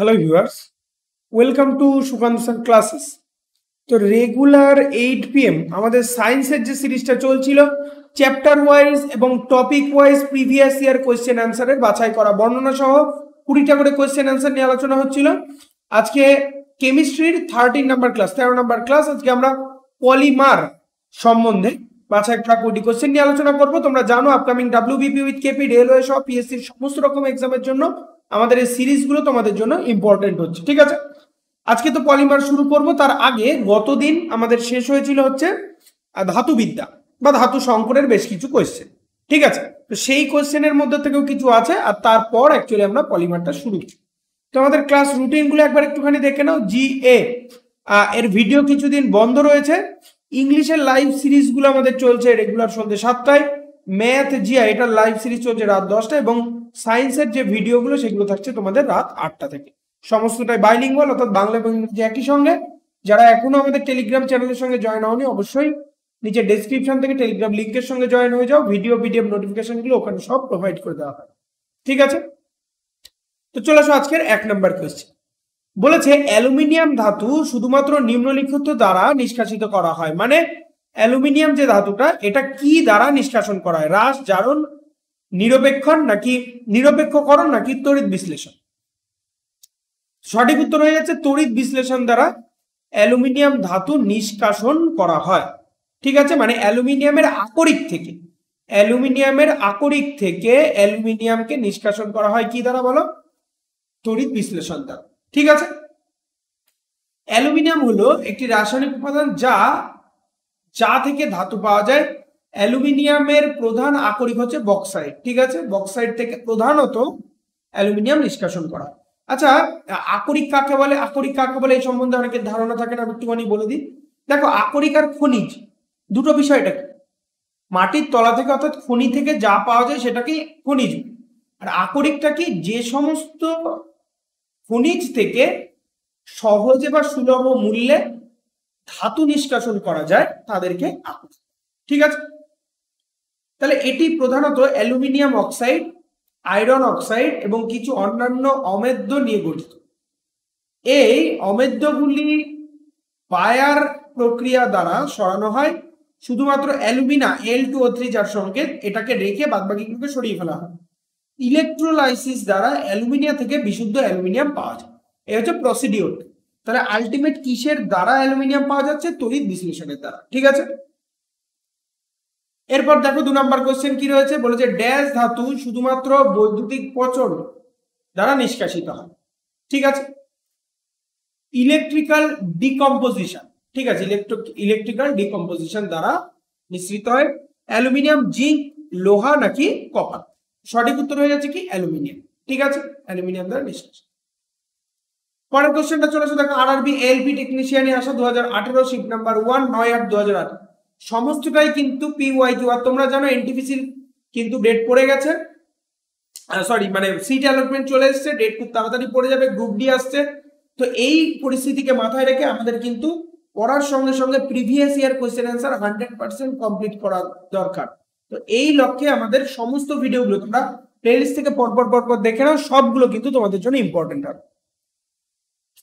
Hello viewers, welcome to Sukanta sir classes. তো regular 8 PM আমাদের সায়েন্সের যে সিরিজটা চলছিল, চ্যাপ্টার ওয়াইজ এবং topic wise previous year question অ্যান্সারের বাছাই করা বর্ণনা সহ 20টা করে কোয়েশ্চেন অ্যান্সার নিয়ে আলোচনা হচ্ছিল। আজকে কেমিস্ট্রির 13 নাম্বার ক্লাস, 13 নাম্বার ক্লাস। আজকে আমরা পলিমার সম্বন্ধে বাছাই করা 20 কোয়েশ্চেন নিয়ে আলোচনা করবো। তোমরা জানো upcoming WBP with KP, railway সহ পিএসসির সমস্ত রকম এক্সামের জন্য আমাদের এই সিরিজগুলো তোমাদের জন্য ইম্পর্টেন্ট হচ্ছে, ঠিক আছে? আজকে তো পলিমার শুরু করব, তার আগে গতদিন আমাদের শেষ হয়েছিল হচ্ছে ধাতুবিদ্যা বা ধাতু সংকরের বেশ কিছু কোয়েশ্চেন, ঠিক আছে? তো সেই কোয়েশ্চেনের মধ্যে থেকেও কিছু আছে, আর তারপর অ্যাকচুয়ালি আমরা পলিমারটা শুরু করি। তো আমাদের ক্লাস রুটিনগুলো একবার একটুখানি দেখে নাও। GA এর ভিডিও কিছুদিন বন্ধ রয়েছে। ইংলিশের লাইভ সিরিজগুলো আমাদের চলছে রেগুলার সন্ধ্যে 7টায়। ম্যাথ জিআই এটার লাইভ সিরিজ চলছে রাত 10টায়, এবং সায়েন্সের যে ভিডিওগুলো সেগুলো থাকছে তোমাদের রাত 8টা থেকে। সমস্তটাই বাইলিঙ্গুয়াল, অর্থাৎ বাংলা এবং ইংরেজি একই সঙ্গে। যারা এখনো আমাদের টেলিগ্রাম চ্যানেলের সঙ্গে জয়েন হওনি, অবশ্যই নিচে ডেসক্রিপশন থেকে টেলিগ্রাম লিঙ্কের সঙ্গে জয়েন হয়ে যাও। ভিডিও পিডিএফ নোটিফিকেশনগুলো ওখানে সব প্রোভাইড করে দেওয়া হয়, ঠিক আছে? তো চলে আসো আজকের 1 নম্বর কোয়েশ্চেন। বলেছে অ্যালুমিনিয়াম ধাতু শুধুমাত্র নিম্নলিখিত দ্বারা নিষ্কাশিত করা হয়। মানে অ্যালুমিনিয়াম যে ধাতুটা, এটা কি দ্বারা নিষ্কাশন করা হয়? হ্রাস, জারণ, নিরপেক্ষণ নাকি নিরপেক্ষকরণ নাকি তড়িৎ বিশ্লেষণ? সঠিক উত্তর হয়ে যাচ্ছে তড়িৎ বিশ্লেষণ দ্বারা অ্যালুমিনিয়াম ধাতু নিষ্কাশন করা হয়, ঠিক আছে? মানে অ্যালুমিনিয়ামের আকরিক থেকে অ্যালুমিনিয়ামকে নিষ্কাশন করা হয় কি দ্বারা বলো? তড়িৎ বিশ্লেষণ দ্বারা, ঠিক আছে? অ্যালুমিনিয়াম হলো একটি রাসায়নিক উপাদান যা থেকে ধাতু পাওয়া যায়। অ্যালুমিনিয়ামের প্রধান আকরিক হচ্ছে বক্সাইট, ঠিক আছে? বক্সাইট থেকে প্রধানত অ্যালুমিনিয়াম নিষ্কাশন করা হয়। আচ্ছা, আকরিক কাকে বলে এই সম্বন্ধে অনেকের ধারণা থাকে না, আমি একটুখানি বলে দিই। দেখো, আকরিক আর খনিজ দুটো বিষয়টা কি? মাটির তলা থেকে অর্থাৎ খনি থেকে যা পাওয়া যায় সেটাকে খনিজ। আর আকরিকটা কি? যে সমস্ত খনিজ থেকে সহজে বা সুলভ মূল্যে ধাতু নিষ্কাশন করা যায় তাদেরকে আকরিক, ঠিক আছে? তাহলে এটি প্রধানত অ্যালুমিনিয়াম অক্সাইড, আয়রন অক্সাইড এবং কিছু অন্যান্য অমেদ্য নিয়ে গঠিত। এই অমেদ্যগুলি বায়ার প্রক্রিয়া দ্বারা সরানো হয়। শুধুমাত্র অ্যালুমিনা Al2O3 যার সংকেত, এটাকে রেখে বাদবাকিগুলোকে সরিয়ে ফেলা হয়। ইলেকট্রোলাইসিস দ্বারা অ্যালুমিনিয়া থেকে বিশুদ্ধ অ্যালুমিনিয়াম পাওয়া যায়। এই হচ্ছে প্রসিডিওর। তাহলে আলটিমেট কিসের দ্বারা অ্যালুমিনিয়াম পাওয়া যাচ্ছে? তড়িৎ বিশ্লেষণের দ্বারা, ঠিক আছে? এরপর দেখো 2 নম্বর কোশ্চেন কি রয়েছে। বলেছে ড্যাশ ধাতু শুধুমাত্র বৈদ্যুতিক পচন দ্বারা নিষ্কাশিত হয়, ঠিক আছে? ইলেকট্রিক্যাল ডিকম্পোজিশন, ঠিক আছে? ইলেকট্রিক্যাল ডিকম্পোজিশন দ্বারা নিঃসৃত হয়। অ্যালুমিনিয়াম, জিঙ্ক, লোহা নাকি কপার? সঠিক উত্তর হয়ে যাচ্ছে কি? অ্যালুমিনিয়াম, ঠিক আছে? অ্যালুমিনিয়াম দ্বারা নিষ্কাশন। পরের কোশ্চেনটা চলে আসে দেখো, আরআরবি এলপি টেকনিশিয়ানে আসা 2018 শিফট নাম্বার 1 9/8/2018। সমস্তটাই কিন্তু PYQ। আর তোমরা জানো এনটিপিসির কিন্তু ডেট পড়ে গেছে, সরি মানে সিট অ্যালটমেন্ট চলে এসেছে, ডেট খুব তাড়াতাড়ি পড়ে যাবে, গ্রুপ ডি আসছে। তো এই পরিস্থিতিকে মাথায় রেখে আমাদের কিন্তু পড়ার সঙ্গে সঙ্গে previous year question answer 100% complete করা দরকার। তো এই লক্ষ্যে আমাদের সমস্ত ভিডিওগুলো তোমরা প্লেলিস্ট থেকে পরপর দেখে নাও, সবগুলো কিন্তু তোমাদের জন্য ইম্পর্টেন্ট হবে।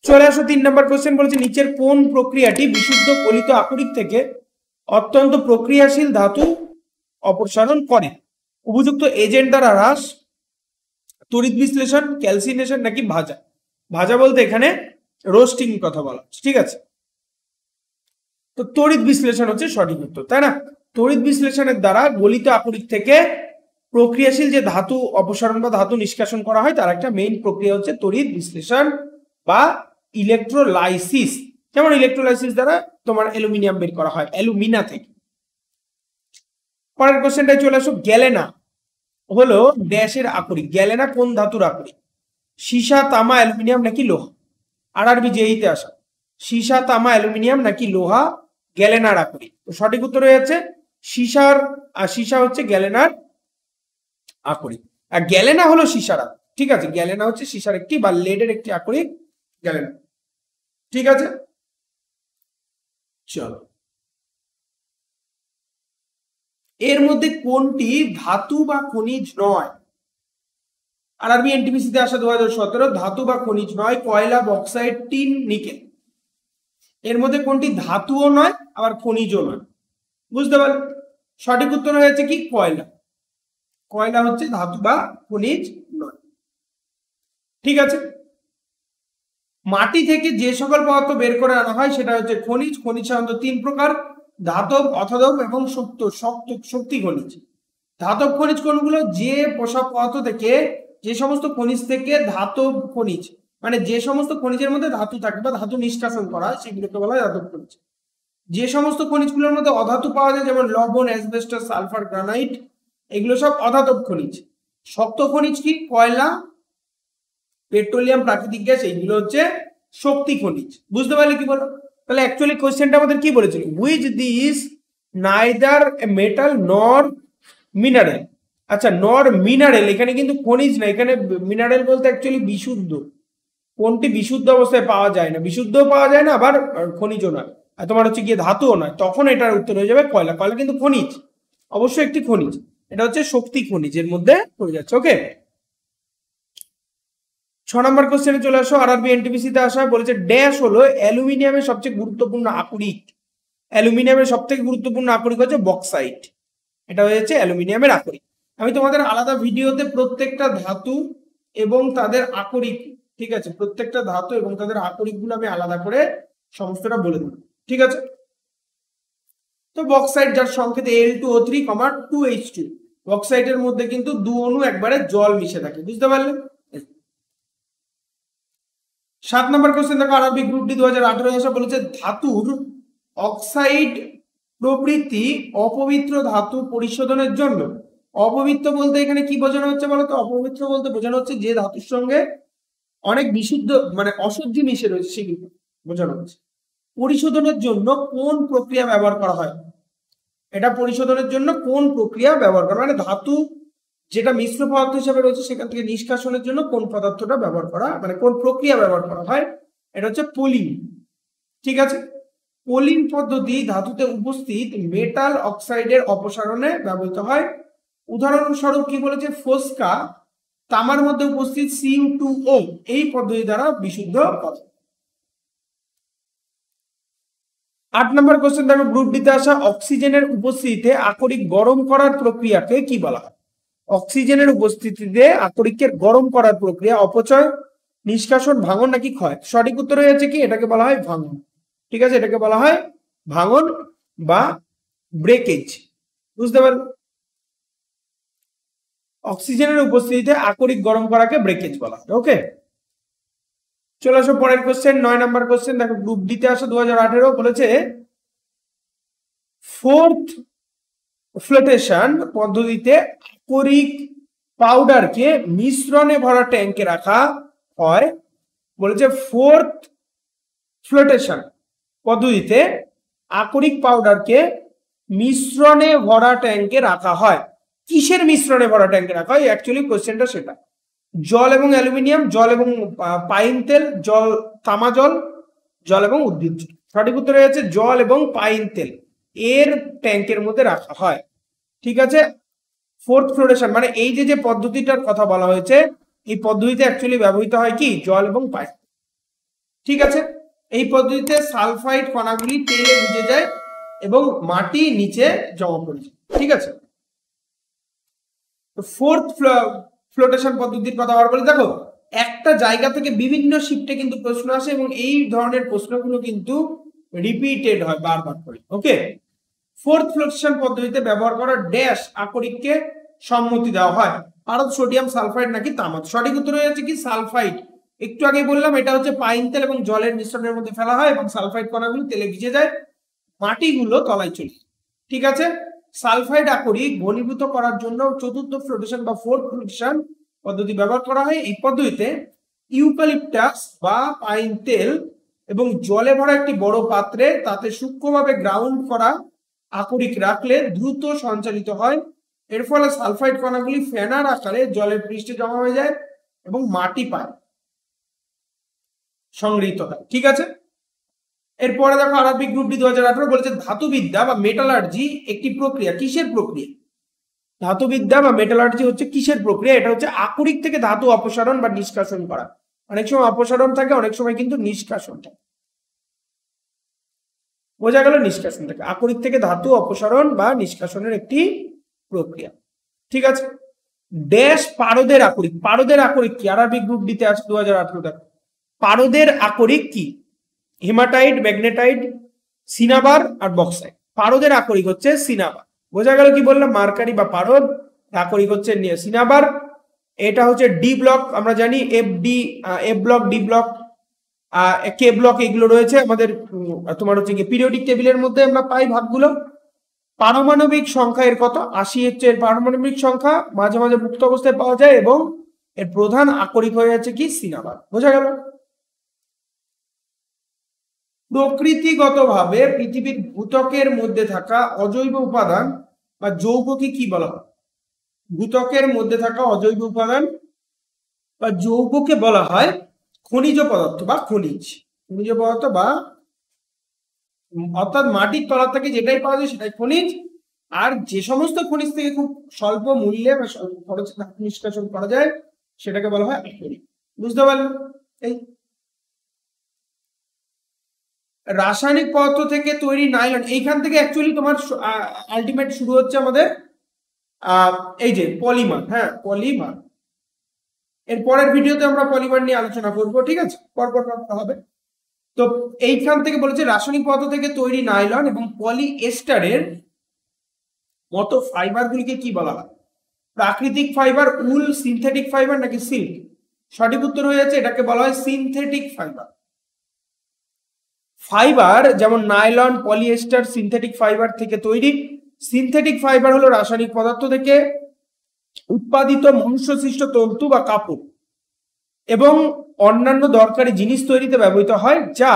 চলে আসো 3 নম্বর কোশ্চেন। বলেছে নিচের কোন প্রক্রিয়াটি বিশুদ্ধ গলিত আকরিক থেকে অত্যন্ত প্রক্রিয়াশীল ধাতু অপসারণ করে? উপযুক্ত এজেন্ট দ্বারা হ্রাস, তড়িৎ বিশ্লেষণ, ক্যালসিনেশন নাকি ভাজা? ভাজা বলতে এখানে রোস্টিং কথা বলা, ঠিক আছে? তো তড়িৎ বিশ্লেষণ হচ্ছে সঠিক উত্তর, তাই না? তড়িৎ বিশ্লেষণের দ্বারা গলিত আকরিক থেকে প্রক্রিয়াশীল যে ধাতু অপসারণ বা ধাতু নিষ্কাশন করা হয় তার একটা মেইন প্রক্রিয়া হচ্ছে তড়িৎ বিশ্লেষণ বা ইলেকট্রোলাইসিস। যেমন ইলেকট্রোলাইসিস দ্বারা তোমার অ্যালুমিনিয়াম বের করা হয় অ্যালুমিনা থেকে। পরের কোশ্চেনটাই চলে আসো। গ্যালেনা হলো ড্যাশের আকরিক। গ্যালেনা কোন ধাতুর আকরিক? সীসা, তামা, অ্যালুমিনিয়াম নাকি লোহা? আরআরবি জেইতে আসা সীসা, তামা, অ্যালুমিনিয়াম নাকি লোহা গ্যালেনার আকরিক? তো সঠিক উত্তর হয়ে যাচ্ছে সীসা হচ্ছে গ্যালেনার আকরিক। আর গ্যালেনা হলো সীসার আকরিক, ঠিক আছে? গ্যালেনা হচ্ছে সীসার একটি বা লেডের একটি আকরিক, গ্যালেনা, ঠিক আছে? চলো, এর মধ্যে কোনটি ধাতু বা খনিজ নয়? আরআরবি এনটিপিসি তে আসা 2017 ধাতু বা খনিজ নয়, কয়লা, বক্সাইট, টিন, নিকেল। এর মধ্যে কোনটি ধাতুও নয় আবার খনিজও নয়? বুঝতে পারলেন? সঠিক উত্তর হয়েছে কি কয়লা। কয়লা হচ্ছে ধাতু বা খনিজ নয়। ঠিক আছে। মাটি থেকে যে সকল পদার্থ বের করে আনা হয় সেটা হচ্ছে খনিজ। খনিজ সাধারণত 3 প্রকার: ধাতব, অধাতব এবং শক্তি খনিজ। ধাতব খনিজ কোনগুলো? যে পোষক পদার্থ থেকে, যে সমস্ত খনিজ থেকে ধাতব খনিজ, মানে যে সমস্ত খনিজের মধ্যে ধাতু থাকে বা ধাতু নিষ্কাশন করা হয় সেগুলোকে বলা হয় ধাতব খনিজ। যে সমস্ত খনিজগুলোর মধ্যে অধাতু পাওয়া যায় যেমন লবণ, অ্যাসবেস্টস, সালফার, গ্রানাইট, এগুলো সব অধাতব খনিজ। শক্ত খনিজ কি? কয়লা, পেট্রোলিয়াম, প্রাকৃতিক গ্যাস, এইগুলো হচ্ছে শক্তি খনিজ। বুঝতে পারলে কি বলো? তাহলে অ্যাকচুয়ালি কোশ্চেনটা আমাদের কি বলেছিল? হুইচ দিস নাইদার মেটাল নর মিনারেল। আচ্ছা, নর মিনারেল, এখানে কিন্তু খনিজ না, এখানে মিনারেল বলতে অ্যাকচুয়ালি বিশুদ্ধ। কোনটি বিশুদ্ধ অবস্থায় পাওয়া যায় না, বিশুদ্ধও পাওয়া যায় না আবার খনিজও নয়, আর তোমার হচ্ছে গিয়ে ধাতুও নয়, তখন এটার উত্তর হয়ে যাবে কয়লা। কয়লা কিন্তু খনিজ, অবশ্যই একটি খনিজ, এটা হচ্ছে শক্তি খনিজের মধ্যে পড়ে যাচ্ছে। ওকে, 6 নম্বর কোশ্চেনে চলে আসো। আরআরবি এনটিপিসি তে আসা বলেছে ড্যাশ হলো অ্যালুমিনিয়ামের সবচেয়ে গুরুত্বপূর্ণ আকরিক। অ্যালুমিনিয়ামের সবথেকে গুরুত্বপূর্ণ আকরিক হচ্ছে বক্সাইট। এটা হয়েছে অ্যালুমিনিয়ামের আকরিক। আমি তোমাদের আলাদা ভিডিওতে প্রত্যেকটা ধাতু এবং তাদের আকরিক, ঠিক আছে, প্রত্যেকটা ধাতু এবং তাদের আকরিক গুলো আমি আলাদা করে সমস্তটা বলে দেবো। ঠিক আছে। তো বক্সাইট, যার সংকেত Al2O3, 2H2, বক্সাইটের মধ্যে কিন্তু 2 অণু একবারে জল মিশে থাকে। বুঝতে পারলে? 7 নম্বর কোশ্চেন দেখো, আরবি গ্রুপ ডি 2018 আসা বলেছে ধাতুর অক্সাইড প্রভৃতি অপবিত্র ধাতু পরিশোধনের জন্য। অপবিত্র বলতে এখানে কি বোঝানো হচ্ছে বলতো? অপবিত্র বলতে বোঝানো হচ্ছে যে ধাতুর সঙ্গে অনেক বিশুদ্ধ মানে অশুদ্ধি মিশে রয়েছে সেগুলো বোঝানো হচ্ছে। পরিশোধনের জন্য কোন প্রক্রিয়া ব্যবহার করা হয়? এটা পরিশোধনের জন্য কোন প্রক্রিয়া ব্যবহার করা, মানে ধাতু যেটা মিশ্র পদার্থ হিসেবে রয়েছে সেখান থেকে নিষ্কাশনের জন্য কোন পদার্থটা ব্যবহার করা, মানে কোন প্রক্রিয়া ব্যবহার করা হয়, এটা হচ্ছে পোলিং। ঠিক আছে। পোলিং পদ্ধতি ধাতুতে উপস্থিত মেটাল অক্সাইডের অপসারণে ব্যবহৃত হয়। উদাহরণস্বরূপ কি বলেছে? ফোস্কা তামার মধ্যে উপস্থিত Cu2O এই পদ্ধতি দ্বারা বিশুদ্ধ করে। 8 নম্বর কোশ্চেন দেখো, গ্রুপ ডিতে আসা অক্সিজেনের উপস্থিতিতে আকরিক গরম করার প্রক্রিয়াকে কি বলা হয়? অক্সিজেনের উপস্থিতিতে আকরিকের গরম করার প্রক্রিয়া অপচয়, নিষ্কাশন, ভাঙন নাকি ক্ষয়? সঠিক উত্তর হয়ে যাচ্ছে কি এটাকে বলা হয় ভাঙন। ঠিক আছে, এটাকে বলা হয় ভাঙন বা ব্রেকেজ। বুঝতে পারলে? অক্সিজেনের উপস্থিতিতে আকরিক গরম করাকে ব্রেকেজ বলা হয়। ওকে, চলে আসো পরের কোশ্চেন। 9 নম্বর কোশ্চেন দেখো, গ্রুপ ডিতে আসা 2018 বলেছে ফোর্থ ফ্লোটেশন পদ্ধতিতে আকরিক পাউডারকে মিশ্রণে ভরা ট্যাঙ্কে রাখা হয়। বলেছে ফোর্থ ফ্লোটেশন পদ্ধতিতে আকরিক পাউডারকে মিশ্রণে ভরা ট্যাঙ্কে রাখা হয়। কিসের মিশ্রণে ভরা ট্যাঙ্কে রাখা হয়? অ্যাকচুয়ালি কোশ্চেনটা সেটা। জল এবং অ্যালুমিনিয়াম, জল এবং পাইন তেল, জল, তামা জল, জল এবং উদ্ভিদ জল। সঠিক উত্তর হয়েছে জল এবং পাইন তেল এর ট্যাঙ্কের মধ্যে রাখা হয়। ঠিক আছে। ফোর্থ ফ্লোটেশন মানে এই যে পদ্ধতিটার কথা বলা হয়েছে, এই পদ্ধতিতে অ্যাকচুয়ালি ব্যবহৃত হয় কি জল এবং পাইন। ঠিক আছে। এই পদ্ধতিতে সালফাইড কণাগুলি তেলে ভিজে যায় এবং মাটি নিচে জমা পড়ে যায়। ঠিক আছে। ফোর্থ ফ্লোটেশন পদ্ধতির কথা আবার বলি। দেখো, একটা জায়গা থেকে বিভিন্ন শিফটে কিন্তু প্রশ্ন আসে এবং এই ধরনের প্রশ্নগুলো কিন্তু রিপিটেড হয় বারবার করে। ওকে, ফোর্থ ফ্লোটেশন পদ্ধতিতে ব্যবহার করা ড্যাশ আকরিককে সম্মতি দেওয়া হয়। পারদ, সোডিয়াম সালফাইড নাকি তামাক? সঠিক উত্তর হয়ে যাচ্ছে কি সালফাইড। একটু আগে বললাম এটা হচ্ছে পাইন তেল এবং জলের মিশ্রণের মধ্যে ফেলা হয় এবং সালফাইড কণাগুলো তেলে ভিজে যায়, মাটিগুলো তলায় চলে যায়। ঠিক আছে। সালফাইড আকরিক ঘনীভূত করার জন্য চতুর্থ ফ্লোটেশন বা ফোর্থ ফ্লোটেশন পদ্ধতি ব্যবহার করা হয়। এই পদ্ধতিতে ইউক্যালিপটাস বা পাইন তেল এবং জলে ভরা একটি বড় পাত্রে তাতে সূক্ষ্মভাবে গ্রাউন্ড করা আকরিক রাখলে দ্রুত সঞ্চালিত হয়। এর ফলে সালফাইড কণাগুলি ফেনার আকারে জলের পৃষ্ঠে জমা হয়ে যায় এবং মাটি পায় সংগৃহীত হয়। ঠিক আছে। এরপরে দেখো, আরবি গ্রুপ ডি 2018 বলেছে ধাতুবিদ্যা বা মেটালার্জি একটি প্রক্রিয়া। কিসের প্রক্রিয়া? ধাতুবিদ্যা বা মেটালার্জি হচ্ছে কিসের প্রক্রিয়া? এটা হচ্ছে আকরিক থেকে ধাতু অপসারণ বা নিষ্কাশন করা। অনেক সময় অপসারণ থাকে, অনেক সময় কিন্তু নিষ্কাশন থাকে। বোঝা গেল? নিষ্কাশন থাকে, আকরিক থেকে ধাতু অপসারণ বা নিষ্কাশনের একটি প্রক্রিয়া। ঠিক আছে। ড্যাশ পারদের আকরিক। পারদের আকরিক কি? আরবি গ্রুপ ডিতে আছে 2018 পারদের আকরিক কি? হেমাটাইট, ম্যাগনেটাইট, সিনাবার আর বক্সাইট। পারদের আকরিক হচ্ছে সিনাবার। বোঝা গেল কি বললাম? মার্কারি বা পারদ, আকরিক হচ্ছে সিনাবার। এটা হচ্ছে ডি ব্লক, আমরা জানি এফ ব্লক, ডি ব্লক, কে ব্লক, এগুলো রয়েছে আমাদের তোমার হচ্ছে কি পিরিয়ডিক টেবিলের মধ্যে আমরা পাই ভাগগুলো। পারমাণবিক সংখ্যা এর কত? 80 হচ্ছে এর পারমাণবিক সংখ্যা। মাঝে মাঝে মুক্ত অবস্থায় পাওয়া যায় এবং এর প্রধান আকরিক হয়ে যাচ্ছে কি? সিনাবার। বোঝা গেল? প্রকৃতিগতভাবে পৃথিবীর ভূত্বকের মধ্যে থাকা অজৈব উপাদান বা যৌগকে কি বলা হয়? ভূত্বকের মধ্যে থাকা অজৈব উপাদান বা যৌগকে বলা হয় খনিজ পদার্থ বা খনিজ। খনিজ পদার্থ বা অর্থাৎ মাটির তলা থেকে যেটাই পাওয়া যায় সেটাই খনিজ। আর যে সমস্ত খনিজ থেকে খুব স্বল্প মূল্যে বা স্বল্প খরচে ধাতু নিষ্কাশন করা যায় সেটাকে বলা হয় আকরিক। বুঝতে পারলেন? এই রাসায়নিক পদার্থ থেকে তৈরি নাইলন, এইখান থেকে অ্যাকচুয়ালি তোমার আলটিমেট শুরু হচ্ছে আমাদের এই যে পলিমার। হ্যাঁ, পলিমার। এর পরের ভিডিওতে আমরা পলিমার নিয়ে আলোচনা করব। ঠিক আছে, পরপর হবে। তো এইখান থেকে বলেছে রাসায়নিক পদার্থ থেকে তৈরি নাইলন এবং পলিএস্টারের মতো ফাইবার গুলিকে কি বলা হয়? প্রাকৃতিক ফাইবার, উল, সিনথেটিক ফাইবার নাকি সিল্ক? সঠিক উত্তর হয়ে যাচ্ছে এটাকে বলা হয় সিনথেটিক ফাইবার। ফাইবার যেমন নাইলন, পলিএস্টার সিনথেটিক ফাইবার থেকে তৈরি। সিনথেটিক ফাইবার হলো রাসায়নিক পদার্থ থেকে উৎপাদিত মনুষ্যসৃষ্ট তন্তু বা কাপড় এবং অন্যান্য দরকারি জিনিস তৈরিতে ব্যবহৃত হয়, যা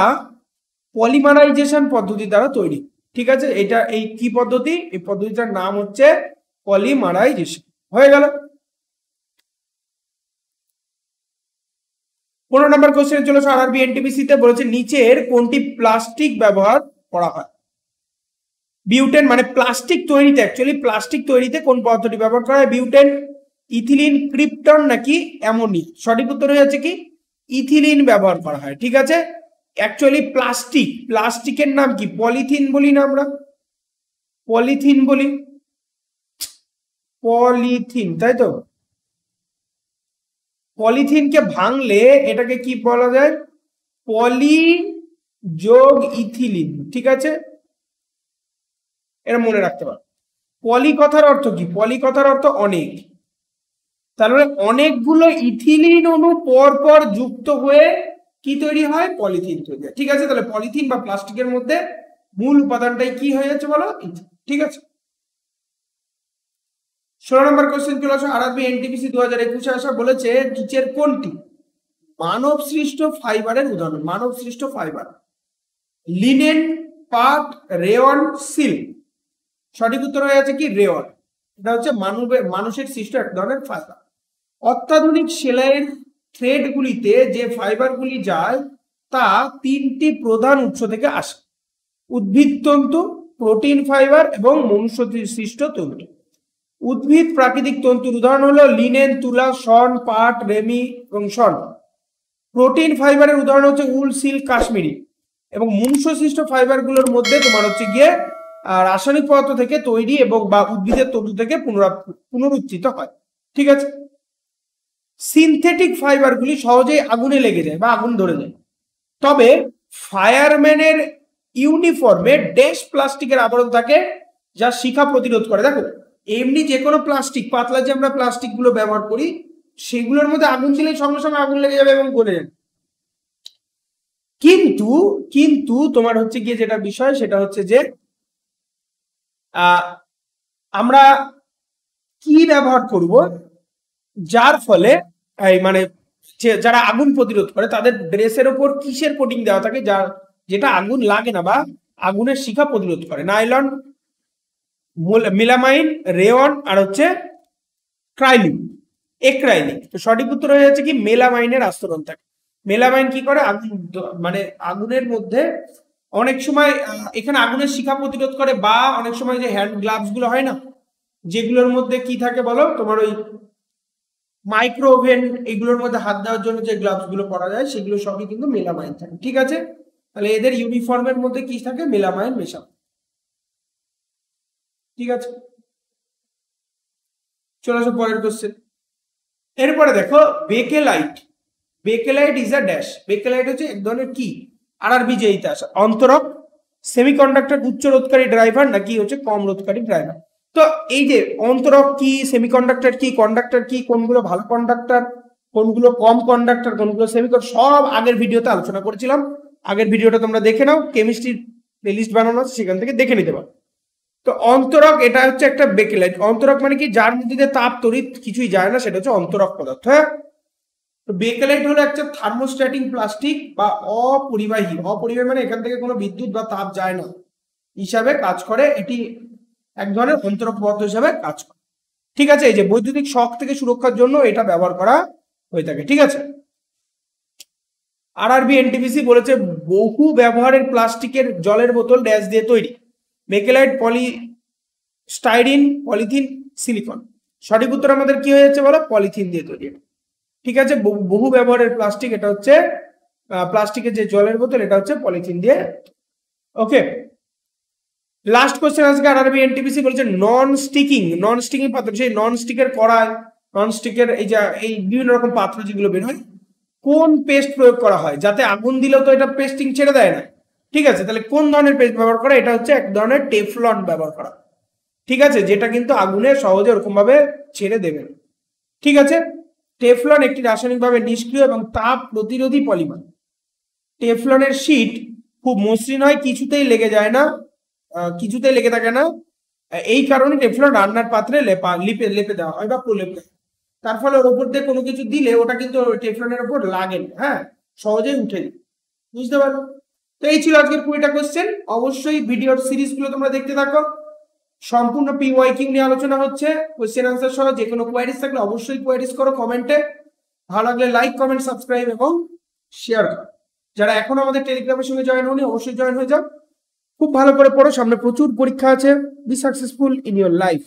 পলিমারাইজেশন পদ্ধতি দ্বারা তৈরি। ঠিক আছে, এটা এই কি পদ্ধতি? এই পদ্ধতিটার নাম হচ্ছে পলিমারাইজেশন। হয়ে গেল। 15 নম্বর কোশ্চেন চলে আসো আরআরবি এনটিপিসি তে। বলেছে নিচের কোনটি প্লাস্টিক ব্যবহার করা হয়? বিউটেন, মানে প্লাস্টিক তৈরিতে, অ্যাকচুয়ালি প্লাস্টিক তৈরিতে কোন পদার্থটি ব্যবহার করা হয়? বিউটেন, ইথিলিন, ক্রিপ্টন নাকি অ্যামোনিয়া? সঠিক উত্তর হয়ে যাচ্ছে কি? ইথিলিন ব্যবহার করা হয়। ঠিক আছে। অ্যাকচুয়ালি প্লাস্টিকের নাম কি? পলিথিন বলি না আমরা? পলিথিন বলি, পলিথিন, তাই তো? পলিথিনকে ভাঙলে এটাকে কি বলা যায়? পলি যোগ ইথিলিন। ঠিক আছে, এটা মনে রাখতে পারো। পলি কথার অর্থ কি? পলি কথার অর্থ অনেক। তাহলে অনেকগুলো ইথিলিন অণু পর পর যুক্ত হয়ে কি তৈরি হয়? পলিথিন তৈরি হয়। ঠিক আছে, তাহলে পলিথিন বা প্লাস্টিকের মধ্যে মূল উপাদানটাই কি হয়ে যাচ্ছে বলো? ঠিক আছে। 16 নম্বর কোশ্চেন চলে আসো আরআরবি এনটিপিসি 2021 আসা। বলেছে নিচের কোনটি মানব সৃষ্ট ফাইবারের উদাহরণ? মানব সৃষ্ট ফাইবার: লিনেন, পাট, রেয়ন, সিল্ক। সঠিক উত্তর হয়ে যাচ্ছে কি? রেয়ন। এটা হচ্ছে মানুষের সৃষ্ট এক ধরনের ফাইবার। অত্যাধুনিক সেলাইয়ের থ্রেডগুলিতে যে ফাইবারগুলি যায় তা 3টি প্রধান উৎস থেকে আসে: উদ্ভিদ তন্তু, প্রোটিন ফাইবার এবং মনুষ্য সৃষ্ট তন্তু। উদ্ভিদ প্রাকৃতিক তন্তুর উদাহরণ হলো লিনেন, তুলা, শন, পাট, রেমি এবং শন। প্রোটিন ফাইবারের উদাহরণ হচ্ছে উল, সিল্ক, কাশ্মীরি। এবং মনুষ্য সৃষ্ট ফাইবারগুলোর মধ্যে তোমার হচ্ছে গিয়ে রাসায়নিক পদার্থ থেকে তৈরি এবং বা উদ্ভিদের তন্তু থেকে পুনরুত্থিত হয়। ঠিক আছে। সিনথেটিক ফাইবারগুলি সহজেই আগুনে লেগে যায় বা আগুন ধরে যায়, তবে ফায়ারম্যানের ইউনিফর্মে ড্যাশ প্লাস্টিকের আবরণ থাকে যা শিখা প্রতিরোধ করে। দেখো, এমনি যে কোনো প্লাস্টিক, পাতলা যে আমরা প্লাস্টিক গুলো ব্যবহার করি সেগুলোর মধ্যে আগুন দিলে সঙ্গে সঙ্গে আগুন লেগে যাবে এবং গলে যাবে। কিন্তু কিন্তু তোমার হচ্ছে গিয়ে যেটা বিষয় সেটা হচ্ছে যে আমরা কি ব্যবহার করব যার ফলে মানে যারা আগুন প্রতিরোধ করে তাদের ড্রেসের ওপর কিসের কোটিং দেওয়া থাকে যেটা আগুন লাগে না বা আগুনের শিখা প্রতিরোধ করে? নাইলন, মিলামাইন, রেয়ন আর হচ্ছে এক্রাইলিক। তো সঠিক উত্তর হয়ে যাচ্ছে কি? মেলামাইনের আস্তরণ থাকে। মেলামাইন কি করে? আগুন মানে আগুনের মধ্যে অনেক সময় এখানে আগুনের শিখা প্রতিরোধ করে, বা অনেক সময় যে হ্যান্ড গ্লাভস গুলো হয় না, যেগুলোর মধ্যে কি থাকে বলো, তোমার ওই মাইক্রো ওভেন এগুলোর মধ্যে হাত দেওয়ার জন্য যে গ্লাভস গুলো পরা যায় সেগুলো সবই কিন্তু মেলামাইন থাকে। ঠিক আছে, তাহলে এদের ইউনিফর্মের মধ্যে কি থাকে, মেলামাইন মেশানো। ঠিক আছে, চলে আসো পরের কোশ্চেন। এরপরে দেখো Bakelite. Bakelite is a dash. Bakelite হচ্ছে এক ধরনের কি, আরআরবি যেইতে আসে, অন্তরক, সেমিকন্ডাক্টর উচ্চ রোধকারী ড্রাইভার নাকি হচ্ছে কম রোধকারী ড্রাইভার। তো এই যে অন্তরক কি, সেমিকন্ডাক্টর কি, কন্ডাক্টর কি, কোনগুলো ভালো কন্ডাক্টর, কোনগুলো কম কন্ডাক্টর, কোনগুলো সেমিকন্ডাক্টর, সব আগের ভিডিওতে আলোচনা করেছিলাম। আগের ভিডিওটা তোমরা দেখে নাও, কেমিস্ট্রির প্লেলিস্ট বানানো আছে, সেখান থেকে দেখে নিতে পারো। তো অন্তরক এটা হচ্ছে একটা বেকেলাইট। অন্তরক মানে কি, যার মধ্যে দিয়ে তাপ তড়িৎ কিছুই যায় না, সেটা হচ্ছে অন্তরক পদার্থ। হ্যাঁ, তো বেকেলাইট হলো একটা থার্মোস্ট্যাটিক প্লাস্টিক বা অপরিবাহী। অপরিবাহী মানে এখান থেকে কোনো বিদ্যুৎ বা তাপ যায় না হিসাবে কাজ করে। এটি এক ধরনের অন্তরক পদার্থ হিসাবে কাজ করে। ঠিক আছে, এই যে বৈদ্যুতিক শক থেকে সুরক্ষার জন্য এটা ব্যবহার করা হয়ে থাকে। ঠিক আছে, আরআরবি এনটিপিসি বলেছে বহু ব্যবহারের প্লাস্টিকের জলের বোতল ড্যাশ দিয়ে তৈরি। Bakelite, polystyrene, polythene, silicon. সঠিক উত্তর আমাদের কি হয়ে যাচ্ছে বলো, পলিথিন দিয়ে তৈরি। ঠিক আছে, বহু ব্যবহারের প্লাস্টিক, এটা হচ্ছে প্লাস্টিকের যে জলের বোতল, এটা হচ্ছে পলিথিন দিয়ে। ওকে, লাস্ট কোশ্চেন আজকে আরআরবি এনটিপিসি বলেছে নন স্টিকিং। নন স্টিকিং পাত্র, সেই নন স্টিকের কড়াই, নন স্টিকের এই যে এই বিভিন্ন রকম পাত্র যেগুলো বের হয়, কোন পেস্ট প্রয়োগ করা হয়, যাতে আগুন দিলেও তো এটা পেস্টিং ছেড়ে দেয় না। ঠিক আছে, তাহলে কোন ধরনের পেস্ট ব্যবহার করা, এটা হচ্ছে এক ধরনের টেফলন ব্যবহার করা। ঠিক আছে, যেটা কিন্তু আগুনে সহজে ওরকম ভাবে ছেড়ে দেবে না। ঠিক আছে, টেফলন একটি রাসায়নিকভাবে নিষ্ক্রিয় এবং তাপ প্রতিরোধী পলিমার। টেফলনের শীট খুব মসৃণ হয়, কিছুতেই লেগে যায় না, কিছুতেই লেগে থাকে না। এই কারণে টেফলন রান্নার পাত্রে লেপে দেওয়া হয় বা প্রলেপ দেওয়া হয়। তার ফলে ওর উপর দিয়ে কোনো কিছু দিলে ওটা কিন্তু টেফলনের উপর লাগে না, হ্যাঁ, সহজেই উঠে যায়। বুঝতে পারো? তো এই ছিল আজকের 20টা কোশ্চেন। অবশ্যই ভিডিওর সিরিজগুলো তোমরা দেখতে থাকো, সম্পূর্ণ পিওয়াইকিউ নিয়ে আলোচনা হচ্ছে, কোশ্চেন আনসার সহ। যে কোনো কোয়ারিজ থাকলে অবশ্যই কোয়ারিজ করো কমেন্টে। ভালো লাগলে লাইক, কমেন্ট, সাবস্ক্রাইব এবং শেয়ার করো। যারা এখন আমাদের টেলিগ্রামের সঙ্গে জয়েন হয়নি অবশ্যই জয়েন হয়ে যাও। খুব ভালো করে পড়ো, সামনে প্রচুর পরীক্ষা আছে। Be successful in your life.